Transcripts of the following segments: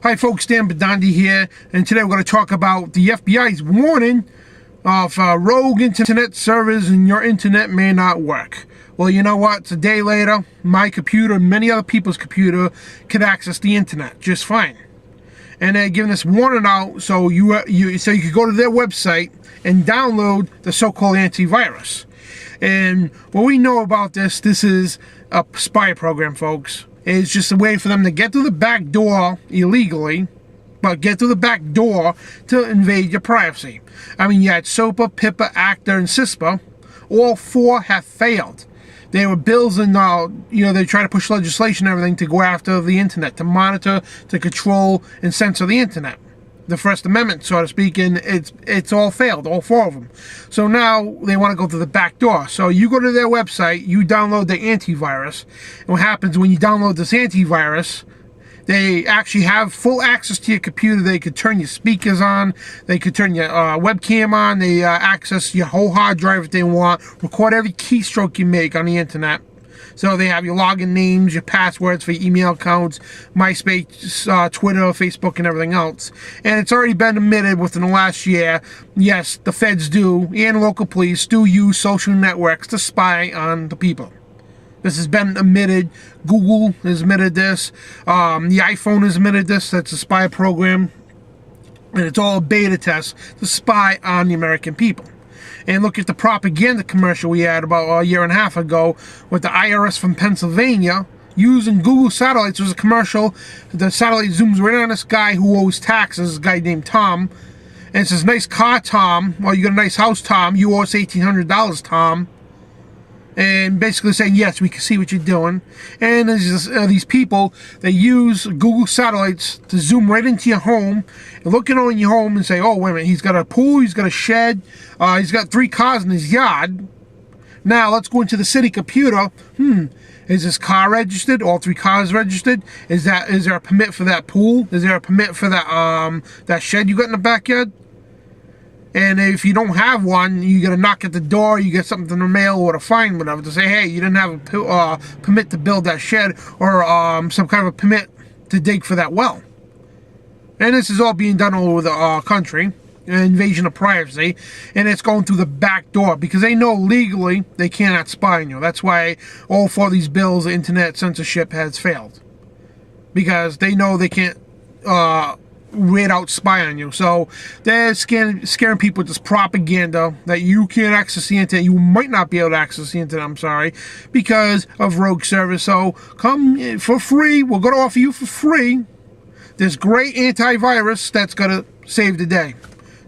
Hi folks, Dan Bidondi here, and today we're going to talk about the FBI's warning of rogue internet servers and your internet may not work. Well, you know what? It's a day later, my computer and many other people's computer can access the internet just fine. And they're giving this warning out so you could go to their website and download the so-called antivirus. And what we know about this is a spy program, folks. It's just a way for them to get through the back door illegally, but get through the back door to invade your privacy. I mean, you had SOPA, PIPA, ACTA, and CISPA. All four have failed. They were bills and, they try to push legislation and everything to go after the internet, to monitor, to control, and censor the internet. The First Amendment, so to speak, and it's all failed, all four of them. So now they want to go to the back door. So you go to their website, you download the antivirus, and what happens when you download this antivirus, they actually have full access to your computer. They could turn your speakers on, they could turn your webcam on, they access your whole hard drive if they want, record every keystroke you make on the internet. So they have your login names, your passwords for your email accounts, MySpace, Twitter, Facebook, and everything else. And it's already been admitted within the last year, yes, the feds do, and local police do use social networks to spy on the people. This has been admitted. Google has admitted this. The iPhone has admitted this. That's a spy program. And it's all a beta test to spy on the American people. And look at the propaganda commercial we had about a year and a half ago with the IRS from Pennsylvania using Google satellites. It was a commercial. The satellite zooms right on this guy who owes taxes, a guy named Tom. And it says, "Nice car, Tom." Well, you got a nice house, Tom. You owe us $1,800, Tom. And basically saying, yes, we can see what you're doing. And there's these people that use Google satellites to zoom right into your home and look in your home and say, oh, wait a minute, he's got a pool, he's got a shed, he's got 3 cars in his yard. Now let's go into the city computer. Is this car registered? All 3 cars registered? Is there a permit for that pool? Is there a permit for that shed you got in the backyard? And if you don't have one, you got to knock at the door, you get something in the mail or a fine, whatever, to say, hey, you didn't have a permit to build that shed or some kind of a permit to dig for that well. And this is all being done all over the country, an invasion of privacy, and it's going through the back door because they know legally they cannot spy on you. That's why all 4 of these bills, the internet censorship has failed. Because they know they can't weird out spy on you. So they're scaring people with this propaganda that you can't access the internet. You might not be able to access the internet, I'm sorry, because of rogue servers. So come for free. We're going to offer you for free this great antivirus that's going to save the day.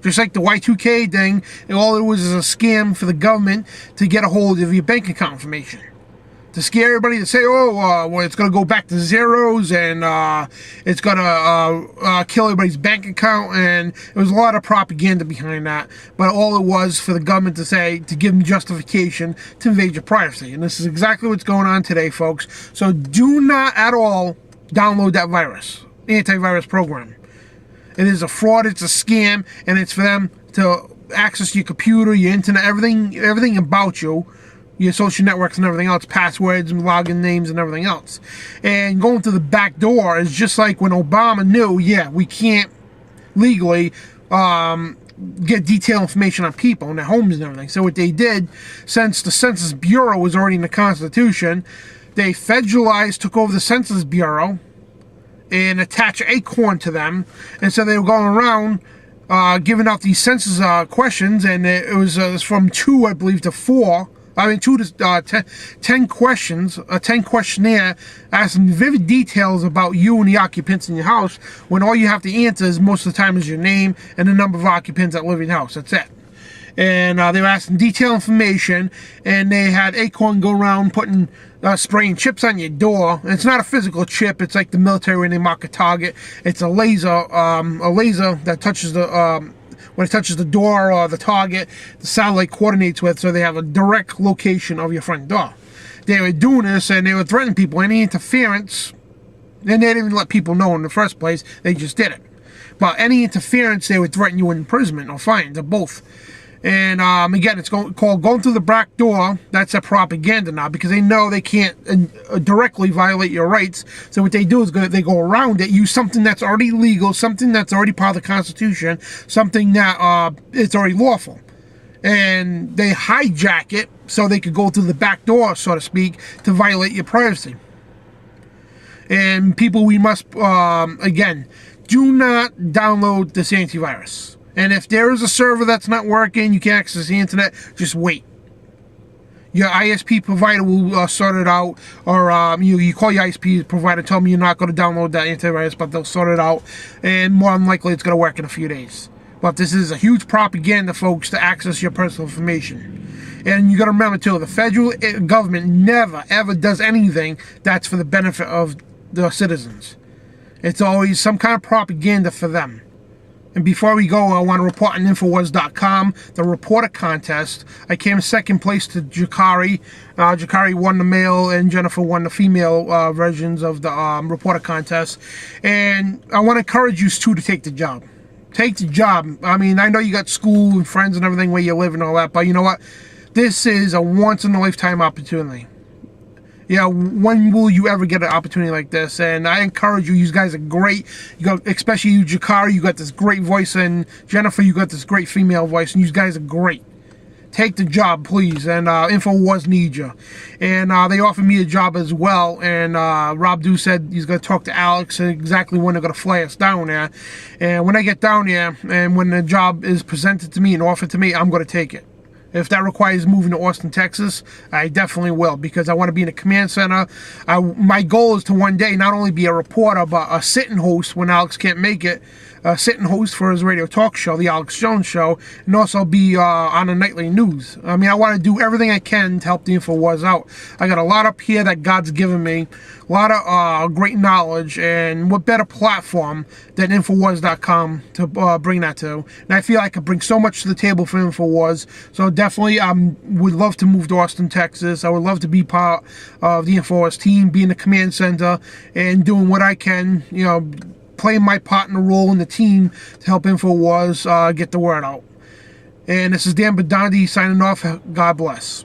Just like the Y2K thing, all it was is a scam for the government to get a hold of your bank account information. To scare everybody to say, well, it's going to go back to zeros and it's going to kill everybody's bank account. And there was a lot of propaganda behind that. But all it was for the government to say, to give them justification to invade your privacy. And this is exactly what's going on today, folks. So do not at all download that virus, antivirus program. It is a fraud, it's a scam, and it's for them to access your computer, your internet, everything about you. Your social networks and everything else, passwords and login names and everything else. And going through the back door is just like when Obama knew, yeah, we can't legally get detailed information on people and their homes and everything. So what they did, since the Census Bureau was already in the Constitution, they federalized, took over the Census Bureau and attached Acorn to them. And so they were going around giving out these census questions, and it was from 2, I believe, to 4. 2 to 10 questions, a 10 questionnaire asking vivid details about you and the occupants in your house, when all you have to answer is most of the time is your name and the number of occupants that live in your house. That's it. And they were asking detailed information, and they had Acorn go around putting spraying chips on your door. And it's not a physical chip. It's like the military when they mark a target. It's a laser that touches the when it touches the door or the target, the satellite coordinates with, so they have a direct location of your front door. They were doing this, and they were threatening people. Any interference, and they didn't even let people know in the first place. They just did it. But any interference, they would threaten you with imprisonment or fines or both. And again, it's called going through the back door. That's a propaganda now, because they know they can't directly violate your rights. So what they do is they go around it, use something that's already legal, something that's already part of the Constitution, something that it's already lawful. And they hijack it so they could go through the back door, so to speak, to violate your privacy. And people, we must, again, do not download this antivirus. And if there is a server that's not working, you can't access the internet, just wait. Your ISP provider will sort it out, or you call your ISP provider, tell them you're not going to download that antivirus, but they'll sort it out, and more than likely it's going to work in a few days. But this is a huge propaganda, folks, to access your personal information. And you got to remember too, the federal government never ever does anything that's for the benefit of the citizens. It's always some kind of propaganda for them. And before we go, I want to report on Infowars.com, the reporter contest. I came second place to Jakari. Jakari won the male and Jennifer won the female versions of the reporter contest. And I want to encourage you two to take the job. Take the job. I mean, I know you got school and friends and everything where you live and all that, but you know what? This is a once-in-a-lifetime opportunity. Yeah, when will you ever get an opportunity like this? And I encourage you. You guys are great. You got, especially you, Jakari. You got this great voice, and Jennifer, you got this great female voice, and you guys are great. Take the job, please. And Infowars needs you. And they offered me a job as well. And Rob Du said he's going to talk to Alex exactly when they're going to fly us down there. And when I get down there, and when the job is presented to me and offered to me, I'm going to take it. If that requires moving to Austin, Texas, I definitely will, because I want to be in a command center. My goal is to one day not only be a reporter, but a sitting host when Alex can't make it, a sitting host for his radio talk show, The Alex Jones Show, and also be on the nightly news. I mean, I want to do everything I can to help the Infowars out. I got a lot up here that God's given me, a lot of great knowledge, and what better platform than Infowars.com to bring that to. And I feel I could bring so much to the table for Infowars. So definitely, I would love to move to Austin, Texas. I would love to be part of the Infowars team, be in the command center, and doing what I can, you know, playing my part in the role in the team to help Infowars get the word out. And this is Dan Bidondi signing off. God bless.